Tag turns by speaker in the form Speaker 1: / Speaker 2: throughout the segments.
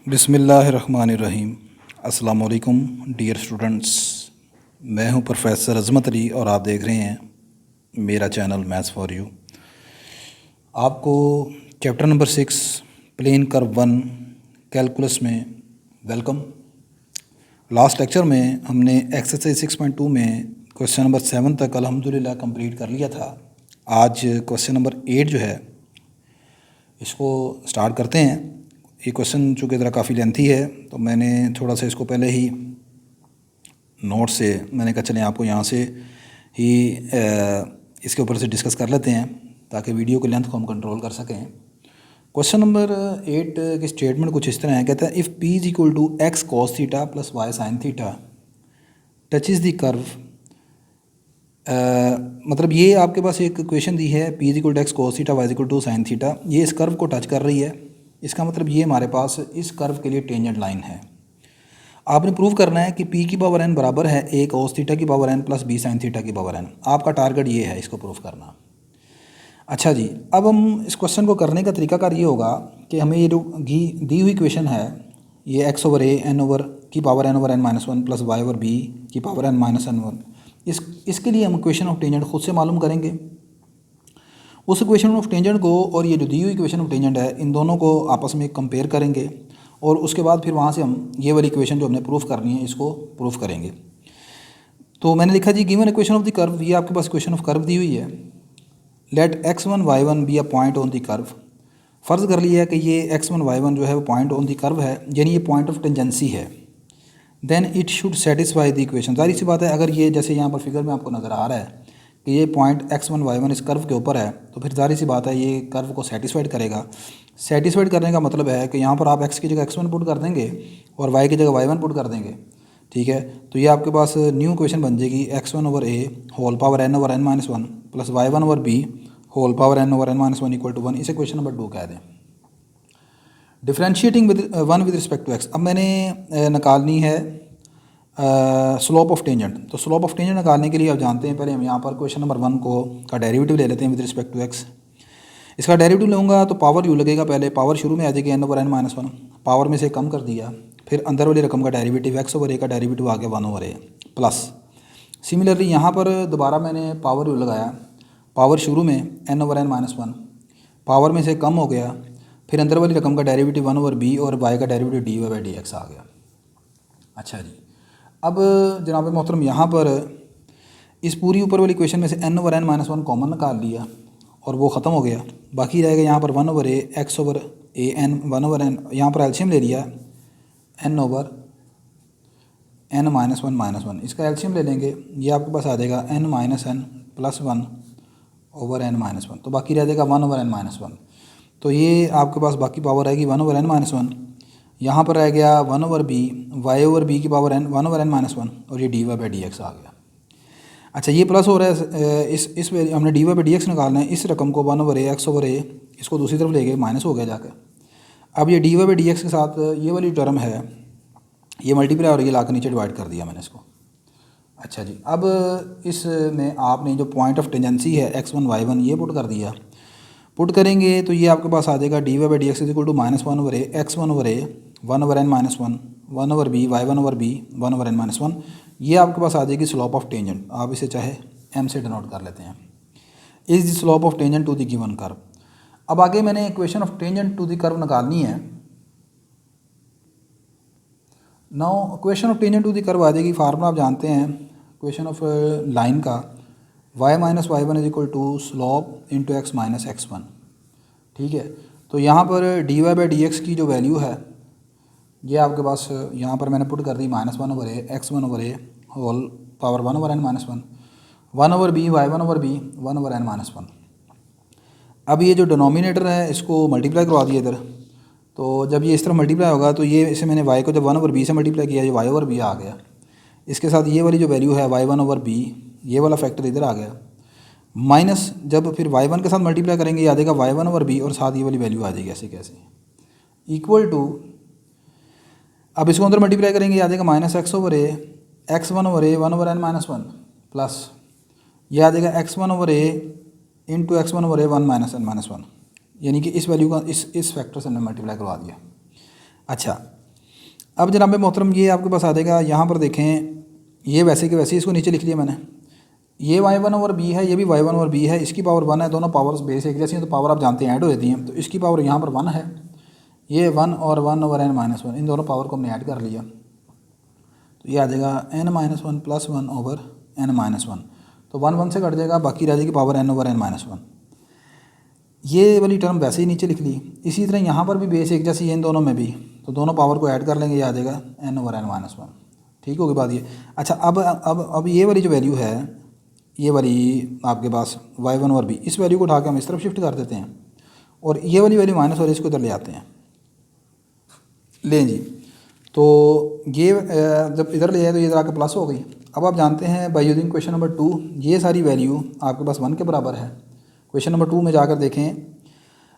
Speaker 1: बिस्मिल्लाहिर्रहमानिर्रहीम। अस्सलाम वालेकुम डियर स्टूडेंट्स, मैं हूं प्रोफेसर अज़मत अली और आप देख रहे हैं मेरा चैनल मैथ्स फॉर यू। आपको chapter number 6 plane curve 1 calculus में वेलकम। लास्ट लेक्चर में हमने एक्सरसाइज 6.2 में क्वेश्चन नंबर 7 तक अल्हम्दुलिल्लाह कंप्लीट कर लिया था। आज क्वेश्चन नंबर 8 जो है इसको स्टार्ट करते हैं। ये क्वेश्चन चूँकि ज़रा काफ़ी लेंथी है तो मैंने थोड़ा सा इसको पहले ही नोट से मैंने कहा चलें आपको यहाँ से ही इसके ऊपर से डिस्कस कर लेते हैं ताकि वीडियो की लेंथ को हम कंट्रोल कर सकें। क्वेश्चन नंबर 8 की स्टेटमेंट कुछ इस तरह है, कहता है if P is equal to x cos theta plus y sine theta touch is the curve. मतलब ये आपके पास एक इक्वेशन दी है P is equal to x cos theta y is equal to sine theta, ये इस कर्व को टच कर रही है। इसका मतलब ये हमारे पास इस कर्व के लिए टेंजेंट लाइन है। आपने प्रूव करना है कि P की पावर n बराबर है a cos थीटा की power n plus b sine theta की पावर n। आपका टारगेट ये है इसको प्रूव करना। अच्छा जी, अब हम इस क्वेश्चन को करने का तरीकाकार ये होगा कि हमें ये जो दी हुई इक्वेशन है ये x over a n over की power n over n minus one plus y over b की power n minus n one, इसके लिए हम इक्वेशन ऑफ टेंजेंट खुद से मालूम करेंगे। उस इक्वेशन ऑफ टेंजेंट को और ये जो दी हुई इक्वेशन ऑफ टेंजेंट है इन दोनों को आपस में कंपेयर करेंगे और उसके बाद फिर वहाँ से हम ये वाली इक्वेशन जो हमने प्रूफ करनी है इसको प्रूफ करेंगे। तो मैंने लिखा जी given equation of the curve, ये आपके पास इक्वेशन ऑफ कर्व दी हुई है। Let x1 y1 be a point on the curve. फ़र्ज़ कर लिया है कि ये x1 y1 जो है वो पॉइंट ऑन द कर्व है, यानी ये पॉइंट ऑफ टेंजेंसी है। Then it should satisfy the equation. जाहिर सी बात है अगर ये जैसे यहाँ पर फिगर में आपको नज़र आ रहा है कि ये पॉइंट x1 y1 इस कर्व के ऊपर है तो फिर जाहिर सी बात है ये कर्व को सेटिस्फाइड करेगा। सेटिस्फाइड करने का मतलब है कि यहाँ पर आप x की जगह x1 पुट कर देंगे और y की जगह y1 पुट कर देंगे, ठीक है। तो ये आपके पास न्यू इक्वेशन बन जाएगी x1 over a whole power n over n minus one plus y1 over b whole power n over n minus one equal to 1। इसे क्वेश्चन नंबर 2 कह दें। Differentiating with respect to x। अब मैंने निकालनी है slope of tangent. तो slope of tangent निकालने के लिए आप जानते हैं पहले हम यहाँ पर क्वेश्चन नंबर 1 को का डेरिवेटिव ले लेते हैं विद रिस्पेक्ट टू एक्स। इसका डेरिवेटिव लूँगा तो पावर यू लगेगा, पहले पावर शुरू में आ जाएगी n over n minus one, power में से कम कर दिया, फिर अंदर वाली रकम का डेरिवेटिव x ओवर a का डेरिवेटिव आ गया 1 ओवर a प्लस। सिमिलरली यहाँ पर दोबारा मैंने पावर यू लगाया, पावर शुरू में n over n minus one, power में से कम हो गया, फिर अंदर वाली रकम का डेरिवेटिव 1 ओवर b और y का डेरिवेटिव dy बाई dx आ गया। अच्छा जी, अब जनाब मोहतरम यहाँ पर इस पूरी ऊपर वाली इक्वेशन में से n over n minus one common निकाल लिया और वो ख़त्म हो गया। बाकी रहेगा यहाँ पर 1 over a x over a n 1 over n, यहाँ पर एल्शियम ले लिया n over n minus one, इसका एल्शियम ले लेंगे, ये आपके पास आ जाएगा n minus n plus one over n minus one, तो बाकी रह जाएगा 1 ओवर n माइनस वन। तो ये आपके पास बाकी पावर आएगी 1 ओवर n माइनस वन, यहाँ पर रह गया 1 over b y over b की power n 1 over n minus one और ये dy बाई dx आ गया। अच्छा, ये प्लस हो रहा है, इस हमने dy बाई dx निकालना है। इस रकम को 1 over a x over a इसको दूसरी तरफ ले गए, माइनस हो गया जाकर। अब ये dy बाई dx के साथ ये वाली टर्म है ये मल्टीप्लाई और ये लाकर नीचे डिवाइड कर दिया मैंने इसको। अच्छा जी, अब इसमें आपने जो पॉइंट ऑफ टेंजेंसी है x1 y1 ये पुट कर दिया। पुट करेंगे तो ये आपके पास आ जाएगा dy by dx is equal to minus 1 over a x1 over a 1 over n minus one 1 over b y1 over b 1 over n minus one. ये आपके पास आ जाएगी स्लोप ऑफ टेंजेंट, आप इसे चाहे m से डिनोट कर लेते हैं। Is the slope of tangent to the given curve. अब आगे मैंने equation of tangent to the curve निकालनी है। Now equation of tangent to the curve आ जाएगी, फार्मूला आप जानते हैं इक्वेशन ऑफ लाइन का, y minus y one is equal to slope into x minus x one, ठीक है। तो यहाँ पर dy बाई dx की जो वैल्यू है ये आपके पास यहाँ पर मैंने पुट कर दी minus 1 over a x1 over a whole power 1 over n minus one 1 over b y1 over b 1 over n minus one. अब ये जो डिनोमिनेटर है इसको मल्टीप्लाई करवा दिया इधर, तो जब ये इस तरह मल्टीप्लाई होगा तो ये इसे मैंने y को जब 1 ओवर b से मल्टीप्लाई किया ये y ओवर b आ गया। इसके साथ ये वाली जो वैल्यू है y1 ओवर b ये वाला फैक्टर इधर आ गया, माइनस जब फिर y1 के साथ मल्टीप्लाई करेंगे ये आ जाएगा y1 ओवर b और साथ ये वाली वैल्यू आ जाएगी ऐसे कैसे इक्वल टू, अब इसको अंदर मल्टीप्लाई करेंगे आ जाएगा minus x over A x1 over a 1 over n minus one plus ये आ जाएगा x1 ओवर ए इंटू x1 ओवर ए 1 माइनस n माइनस 1, यानी कि इस वैल्यू का इस फैक्टर से हमने मल्टीप्लाई करवा दिया। अच्छा, अब जनाब मोहतरम ये आपके पास आ जाएगा, यहाँ पर देखें ये वैसे के वैसे इसको नीचे लिख लिया मैंने। ये y1 ओवर b है, ये भी y1 ओवर b है, इसकी पावर 1 है, दोनों पावर्स बेस एक जैसी हैं तो पावर आप जानते हैं ऐड हो जाती हैं। तो इसकी पावर यहाँ पर 1 है, ये 1 और 1 ओवर n माइनस 1, इन दोनों पावर को हमने ऐड कर लिया। तो ये आ जाएगा n minus 1 plus 1 over n minus 1, तो 1 1 से कट जाएगा, बाकी रह जाएगी power n over n minus 1। ये वाली टर्म वैसे ही नीचे लिख ली। इसी तरह यहाँ पर भी बेस एक जैसी है इन दोनों में भी, तो दोनों पावर को ऐड कर लेंगे, ये आ जाएगा n ओवर n माइनस 1। ठीक होगी बात ये। अच्छा, अब ये वाली जो वैल्यू है, ये वाली आपके पास y1 और b, इस वैल्यू को उठा के हम इस तरफ शिफ्ट कर देते हैं और ये वाली वैल्यू माइनस और इसको इधर ले आते हैं। लें जी, तो ये जब इधर ले आए तो ये इधर आके प्लस हो गई। अब आप जानते हैं बाय यूजिंग क्वेश्चन नंबर 2, ये सारी वैल्यू आपके पास 1 के बराबर है। क्वेश्चन नंबर 2 में जाकर देखें,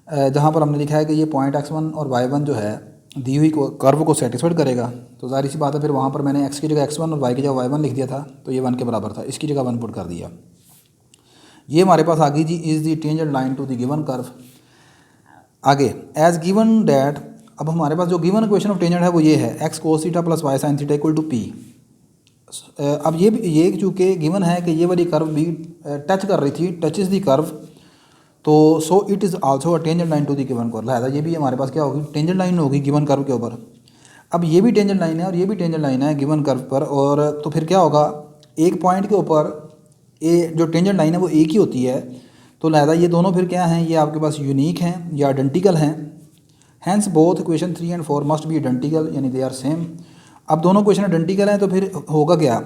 Speaker 1: जहाँ पर हमने लिखा है कि ये पॉइंट x1 और y1 जो है दी हुई कर्व को सेटिस्फाइड करेगा, तो ज़ाहिर सी बात है फिर वहाँ पर मैंने x की जगह x1 और y की जगह y1 लिख दिया था, तो ये 1 के बराबर था, इसकी जगह 1 पुट कर दिया। ये हमारे पास आ गई जी, is the tangent line to the given curve. आगे एज गिवन डैट, अब हमारे पास जो गिवन क्वेश्चन ऑफ टेंजेंट है वो ये है x cos theta plus y sin theta equal to p। अब ये चूँकि गिवन है कि ये वाली कर्व भी टच कर रही थी, टच इज़ दी कर्व, तो so it is also a tangent line to the given curve, लिहाजा ये भी हमारे पास क्या होगी, टेंजेंट लाइन होगी गिवन कर्व के ऊपर। अब ये भी टेंजेंट लाइन है और ये भी टेंजेंट लाइन है गिवन कर्व पर, और तो फिर क्या होगा, एक पॉइंट के ऊपर ये जो टेंजेंट लाइन है वो एक ही होती है, तो लिहाजा ये दोनों फिर क्या हैं, ये आपके पास यूनिक हैं या आइडेंटिकल हैं। Hence both equation 3 and 4 must be identical, यानी दे आर सेम। अब दोनों क्वेश्चन आइडेंटिकल हैं तो फिर होगा क्या,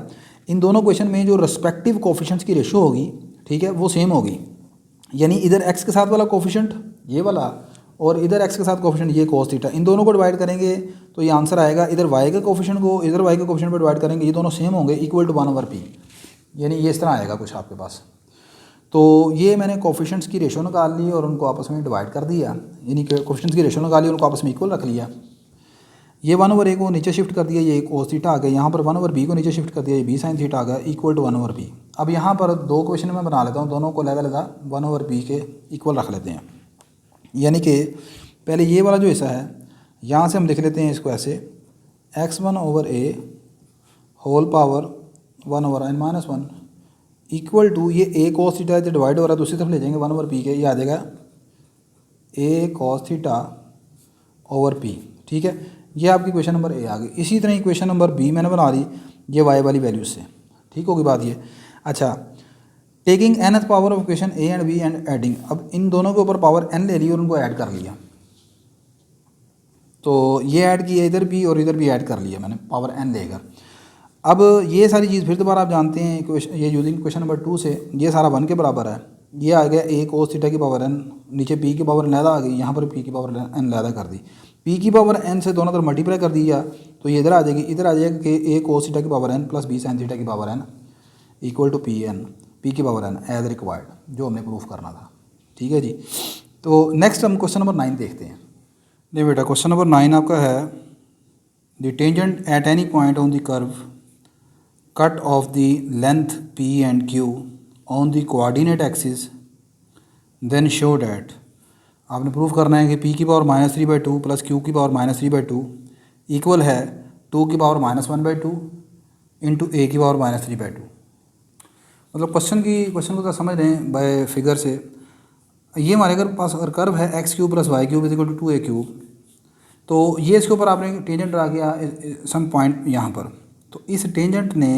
Speaker 1: इन दोनों क्वेश्चन में जो रिस्पेक्टिव कोफिशिएंट्स की रेशो होगी, ठीक है, वो सेम होगी। यानी इधर x के साथ वाला कोफिशिएंट ये वाला और इधर x के साथ कोफिशिएंट ये cos थीटा, इन दोनों को डिवाइड करेंगे तो ये आंसर आएगा। इधर y के कोफिशिएंट को इधर y के कोफिशिएंट पर डिवाइड करेंगे, ये दोनों सेम होंगे, इक्वल टू 1 ओवर p, यानी ये इस तरह आएगा कुछ आपके पास। तो ये मैंने कोफिशिएंट्स की रेशो निकाल ली और उनको आपस में डिवाइड कर दिया, यानी कि कोफिशिएंट्स की रेशो निकाली, उनको आपस में इक्वल रख लिया। ये 1 ओवर a को नीचे शिफ्ट कर दिया, ये cos थीटा आ गया, यहाँ पर 1 ओवर b को नीचे शिफ्ट कर दिया, ये b sin थीटा आ गया, इक्वल टू 1 ओवर b। अब यहाँ पर दो क्वेश्चन मैं बना लेता हूँ, दोनों को लहदा 1 ओवर b के इक्वल रख लेते हैं। यानी कि पहले ये वाला जो हिस्सा है, यहाँ से हम लिख लेते हैं इसको ऐसे, x1 over a whole power 1 over n minus 1 equal to, ये a cos थीटा जो डिवाइड हो रहा है दूसरी तरफ ले जाएंगे 1 ओवर p के, ये आ जाएगा a cos theta over p। ठीक है, ये आपकी क्वेश्चन नंबर ए आ गई। इसी तरह क्वेश्चन नंबर बी मैंने बना दी ये वाई वाली वैल्यू से। ठीक होगी बात ये। अच्छा, taking nth power of equation a and b and adding, अब इन दोनों के ऊपर पावर n ले ली और उनको ऐड कर लिया, तो ये ऐड किया इधर भी और इधर भी ऐड कर लिया मैंने पावर n लेकर। अब ये सारी चीज़ फिर दोबारा आप जानते हैं, ये यूजिंग क्वेश्चन नंबर 2 से, ये सारा 1 के बराबर है, ये आ गया a cos थीटा की पावर n, नीचे p की पावर n आ गई, यहाँ पर p की पावर n लैदा कर दी, p की पावर n से दोनों तरफ मल्टीप्लाई कर दिया, तो ये इधर आ जाएगी, इधर आ जाएगा कि a cos थीटा की power n plus b sin theta की power n equal to p की पावर n एज रिक्वायर्ड, जो हमने प्रूफ करना था। ठीक है जी। तो नेक्स्ट हम क्वेश्चन नंबर 9 देखते हैं। नहीं बेटा, क्वेश्चन नंबर 9 आपका है, the tangent at any point on the curve cut off the length p and q on the coordinate axis then show that, आपने प्रूफ करना है कि p की पावर -3/2 प्लस q की पावर -3/2 इक्वल है 2 की पावर -1/2 इंटू a की पावर -3/2। मतलब क्वेश्चन को तो समझ रहे हैं बाय फिगर से। ये हमारे अगर पास अगर कर्व है x³ plus y³ equal to 2a³, तो ये इसके ऊपर आपने टेंजेंट ड्रा किया सम पॉइंट यहाँ पर, तो इस टेंजेंट ने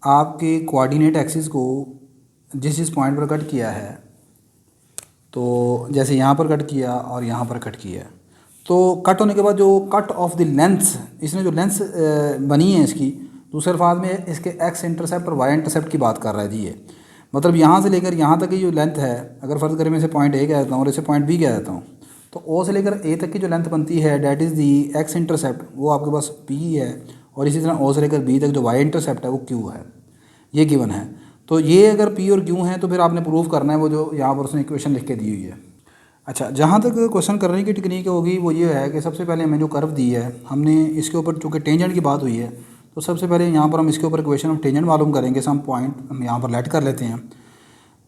Speaker 1: आपके कोऑर्डिनेट एक्सिस को जिस पॉइंट पर कट किया है, तो जैसे यहाँ पर कट किया और यहाँ पर कट किया, तो कट होने के बाद जो कट ऑफ द लेंथ, इसने जो लेंथ बनी है इसकी, दूसरे अल्फाज में इसके एक्स इंटरसेप्ट और वाई इंटरसेप्ट की बात कर रहा है जी। ये मतलब यहाँ से लेकर यहाँ तक की जो लेंथ है, अगर फ़र्ज़ करें मैं इसे पॉइंट ए कह देता हूँ और इसे पॉइंट बी कह देता हूँ, तो ओ से लेकर ए तक की जो लेंथ बनती है that is the x intercept, वो आपके पास पी है, और इसी तरह ओ से लेकर बी तक जो वाई इंटरसेप्ट है वो क्यू है। ये गिवन है, तो ये अगर पी और क्यू हैं तो फिर आपने प्रूव करना है वो जो यहाँ पर उसने इक्वेशन लिख के दी हुई है। अच्छा, जहाँ तक क्वेश्चन करने की टेक्निक होगी वो ये है कि सबसे पहले हमें जो कर्व दी है, हमने इसके ऊपर चूँकि टेंजेंट की बात हुई है, तो सबसे पहले यहाँ पर हम इसके ऊपर इक्वेशन ऑफ टेंजेंट मालूम करेंगे। सम पॉइंट हम यहाँ पर लेट कर लेते हैं,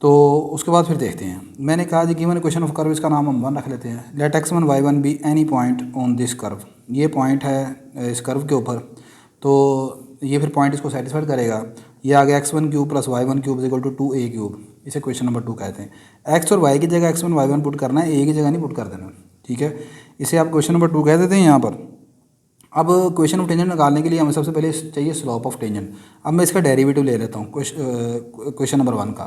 Speaker 1: तो उसके बाद फिर देखते हैं। मैंने कहा जी गिवन क्वेश्चन ऑफ कर्व, इसका नाम हम 1 रख लेते हैं। Let x1 y1 be any point on this curve, ये पॉइंट है इस कर्व के ऊपर, तो ये फिर पॉइंट इसको सेटिस्फाइड करेगा। ये आ गया x1 cube plus y1 cube equal to 2a cube, इसे क्वेश्चन नंबर 2 कहते हैं। x और y की जगह x1 y1 पुट करना है, a की जगह नहीं पुट कर देना, ठीक है। इसे आप क्वेश्चन नंबर 2 कह देते हैं यहाँ पर। अब क्वेश्चन ऑफ टेंजेंट निकालने के लिए हमें सबसे पहले चाहिए स्लोप ऑफ टेंजेंट। अब मैं इसका डेरिवेटिव ले लेता हूँ क्वेश्चन नंबर 1 का।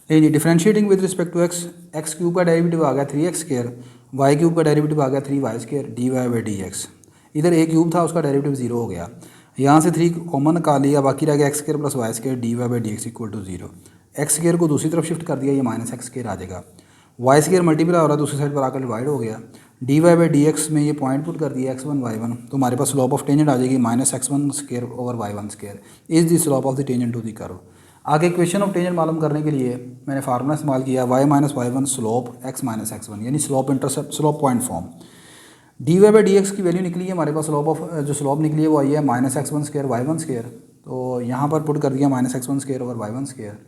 Speaker 1: नहीं, differentiating with respect to x cube का डेरिवेटिव आ गया 3x स्क्वायर, वाई क्यूब का डेरिवेटिव आ गया 3y square d y by d x. इधर ए क्यूब था, उसका डेरिवेटिव 0 हो गया। यहाँ से 3 कॉमन निकाल लिया, बाकी रह गया x square plus y square d y by d x equal to 0। X square को दूसरी तरफ शिफ्ट कर दिया, ये माइनस एक्स स्क्वायर आ जाएगा। वाई स्क्वायर मल्टीप्लाई हो रहा है, दूसरी साइड पर आकर डिवाइड हो गया। D y by d x में ये पॉइंट पुट कर दिया x1 y1, तो हमारे पास स्लोप ऑफ टेंजेंट आ जाएगी minus x1 square over y1 square is the slope of the tangent to the curve. आगे क्वेश्चन ऑफ टेंजेंट मालूम करने के लिए मैंने फार्मूला इस्तेमाल किया y minus y one slope x minus x1, यानी slope intercept slope point form. D y by d x की वैल्यू निकली है हमारे पास, स्लोप ऑफ जो स्लोप निकली है वो आई है minus x1 square y1 square, तो यहाँ पर पुट कर दिया minus x1 square over y1 square.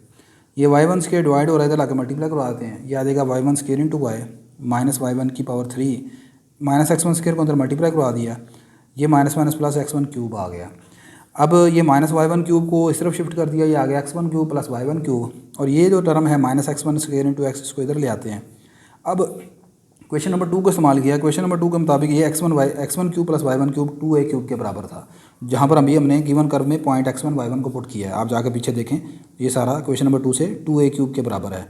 Speaker 1: ये y1 स्क्वायर डिवाइड हो रहा है, इधर लाकर मल्टीप्लाई करवा देते हैं, ये आ जाएगा y1 square into y minus y one की पावर 3 माइनस x1 स्क्वायर को अंदर मल्टीप्लाई करवा दिया, ये minus minus plus x1 cube आ गया। अब ये माइनस वाई1 क्यूब को इस तरफ शिफ्ट कर दिया, ये आ गया x1 cube plus y one cube, और ये जो टर्म है minus x1 square into x, इसको इधर ले आते हैं। अब क्वेश्चन नंबर 2 को इस्तेमाल किया। क्वेश्चन नंबर 2 के मुताबिक ये x1 cube plus y one cube 2a cube के बराबर था, जहाँ पर अभी हमने गिवन कर्व में पॉइंट x1 y1 को पुट किया है। आप जाकर पीछे देखें, ये सारा क्वेश्चन नंबर 2 से 2a क्यूब के बराबर है।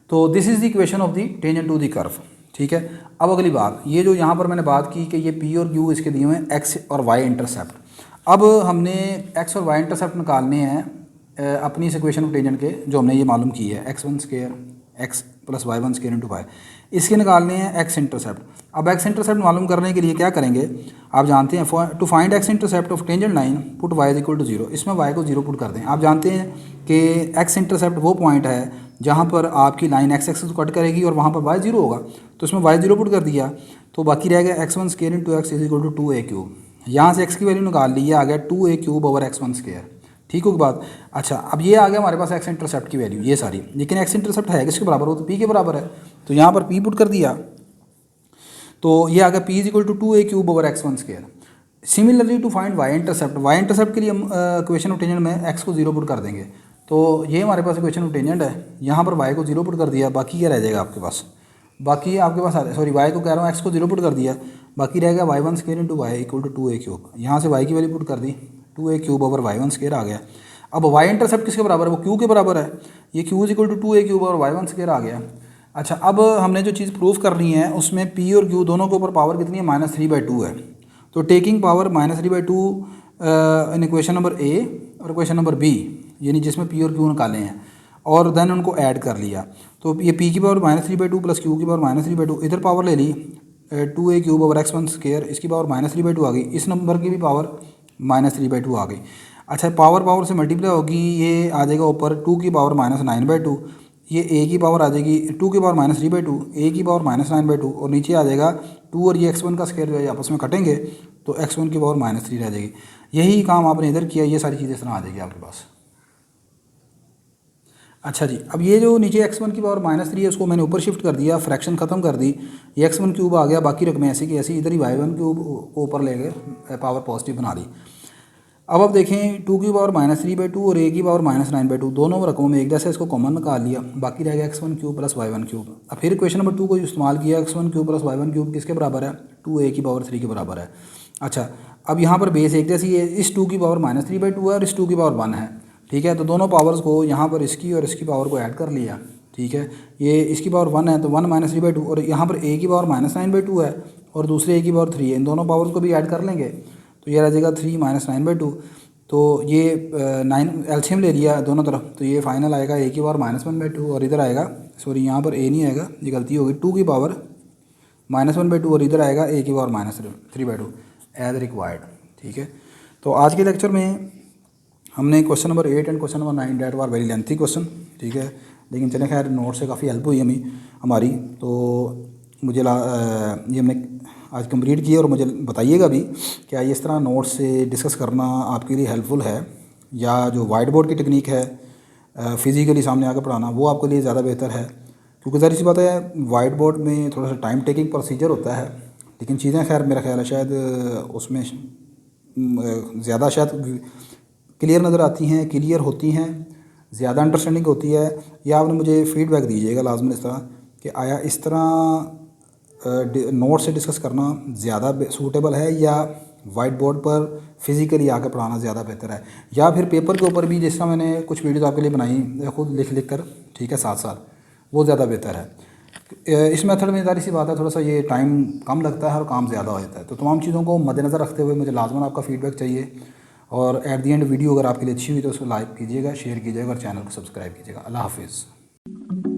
Speaker 1: तो this is the equation of the tangent to the curve, ठीक है। अब अगली बात, ये जो यहाँ पर मैंने बात की कि ये p और q इसके दिए हुए हैं x और y इंटरसेप्ट। अब हमने x और y इंटरसेप्ट निकालने हैं अपनी इस इक्वेशन ऑफ टेंजेंट के, जो हमने ये मालूम की है x1 square x plus y one square into y, इसके निकालने हैं x इंटरसेप्ट। अब x इंटरसेप्ट मालूम करने के लिए क्या करेंगे, आप जानते हैं to find x intercept of tangent line put y is equal to 0, इसमें y को 0 पुट कर दें। आप जानते हैं कि x इंटरसेप्ट वो पॉइंट है जहाँ पर आपकी लाइन x एक्सिस को कट करेगी और वहाँ पर y 0 होगा, तो इसमें y 0 पुट कर दिया, तो बाकी रह गया x1 square into x is equal to 2a cube. यहाँ से x की वैल्यू निकाल ली, आ गया 2a cube over x1 square, ठीक होगी बात। अच्छा, अब ये आ गया हमारे पास x इंटरसेप्ट की वैल्यू ये सारी, लेकिन x इंटरसेप्ट है किसके बराबर, वो तो p के बराबर है, तो यहाँ पर p पुट कर दिया, तो ये आ गया p is equal to 2a cube over x1 square. Similarly to find y intercept के लिए हम इक्वेशन ऑफ टेंजेंट में x को 0 पुट कर देंगे, तो ये हमारे पास इक्वेशन ऑफ टेंजेंट है। यहाँ पर y को 0 पुट कर दिया, बाकी क्या रह जाएगा आपके पास, बाकी आपके पास सॉरी y को कह रहा हूँ, x को 0 पुट कर दिया, बाकी रहेगा y1 square into y equal to 2a cube. यहाँ से y की वैल्यू पुट कर दी, 2a cube over y1 square आ गया। अब y इंटरसेप्ट किसके बराबर है, वो q के बराबर है, ये q is equal to 2a cube over y1 square आ गया। अच्छा, अब हमने जो चीज़ प्रूफ करनी है उसमें p और q दोनों के ऊपर पावर कितनी है, -3/2 है, तो taking power -3/2 in equation number a और इक्वेशन नंबर b, यानी जिसमें p और q निकाले हैं, और देन उनको ऐड कर लिया, तो ये p की पावर -3/2 प्लस q की पावर -3/2, इधर पावर ले ली 2a cube over x1 square, इसकी पावर -3/2 आ गई, इस नंबर की भी पावर -3/2 आ गई। अच्छा, पावर से मल्टीप्लाई होगी, ये आ जाएगा ऊपर 2 की पावर -9/2, ये a की पावर आ जाएगी 2 की पावर -3/2, a की पावर -9/2, और नीचे आ जाएगा 2 और ये x1 का स्क्वायर जो है आपस में कटेंगे, तो x1 की पावर -3 रह जाएगी। यही काम आपने इधर किया, ये सारी चीज़ें इस तरह आ जाएगी आपके पास। अच्छा जी, अब ये जो नीचे x1 की पावर -3 है उसको मैंने ऊपर शिफ्ट कर दिया, फ्रैक्शन ख़त्म कर दी, ये x1 क्यूब आ गया, बाकी रकमें ऐसी की ऐसी, इधर ही y1 क्यूब को ऊपर ले गए, पावर पॉजिटिव बना दी। अब आप देखें 2 की पावर -3/2 और a की पावर -9/2, दोनों रकमों में एक जैसे इसको कॉमन निकाल लिया, बाकी रह गया x1 cube plus y1 cube. अब फिर क्वेश्चन नंबर 2 को इस्तेमाल किया, x1 cube plus y1 cube किसके बराबर है, 2a की पावर 3 के बराबर है। अच्छा, अब यहाँ पर बेस एक जैसी है, इस 2 की पावर -3/2 है और इस 2 की पावर 1 है, ठीक है, तो दोनों पावर्स को यहाँ पर इसकी और इसकी पावर को ऐड कर लिया, ठीक है, ये इसकी पावर 1 है तो 1 -3/2, और यहाँ पर a की पावर -9/2 है और दूसरे a की पावर 3 है, इन दोनों पावर्स को भी ऐड कर लेंगे, तो ये रह जाएगा 3 -9/2, तो ये 9 एलसीएम ले लिया दोनों तरफ, तो ये फाइनल आएगा a की पावर -1/2, और इधर आएगा, सॉरी यहाँ पर a नहीं आएगा, ये गलती होगी, 2 की पावर -1/2, और इधर आएगा a की पावर -3/2 एज रिक्वायर्ड, ठीक है। तो आज के लेक्चर में हमने question number 8 and question number 9 that were very lengthy question, ठीक है, लेकिन चले खैर नोट से काफ़ी हेल्प हुई हमारी, तो मुझे ये हमने आज कंप्लीट किया, और मुझे बताइएगा भी क्या इस तरह नोट से डिस्कस करना आपके लिए हेल्पफुल है, या जो वाइट बोर्ड की टेक्निक है फिज़िकली सामने आकर पढ़ाना वो आपके लिए ज़्यादा बेहतर है, क्योंकि ज़ाहिर सी बात है वाइट बोर्ड में थोड़ा सा टाइम टेकिंग प्रोसीजर होता है, लेकिन चीज़ें खैर मेरा ख्याल है शायद उसमें ज़्यादा शायद क्लियर नज़र आती हैं, क्लियर होती हैं, ज़्यादा अंडरस्टैंडिंग होती है। या आपने मुझे फ़ीडबैक दीजिएगा लाजमन इस तरह कि आया इस तरह नोट से डिस्कस करना ज़्यादा सूटेबल है या वाइट बोर्ड पर फिज़िकली आकर पढ़ाना ज़्यादा बेहतर है, या फिर पेपर के ऊपर भी जिस तरह मैंने कुछ वीडियोज़ आपके लिए बनाई खुद लिख लिख कर, ठीक है, साथ साथ, वो ज़्यादा बेहतर है। इस मेथड में ज़ाहिर सी बात है थोड़ा सा ये टाइम कम लगता है और काम ज़्यादा हो जाता है। तो तमाम चीज़ों को मद्देनज़र रखते हुए मुझे लाजमन आपका फ़ीडबैक चाहिए, और एट दी एंड वीडियो अगर आपके लिए अच्छी हुई तो उसको लाइक कीजिएगा, शेयर कीजिएगा और चैनल को सब्सक्राइब कीजिएगा। अल्लाह हाफिज़।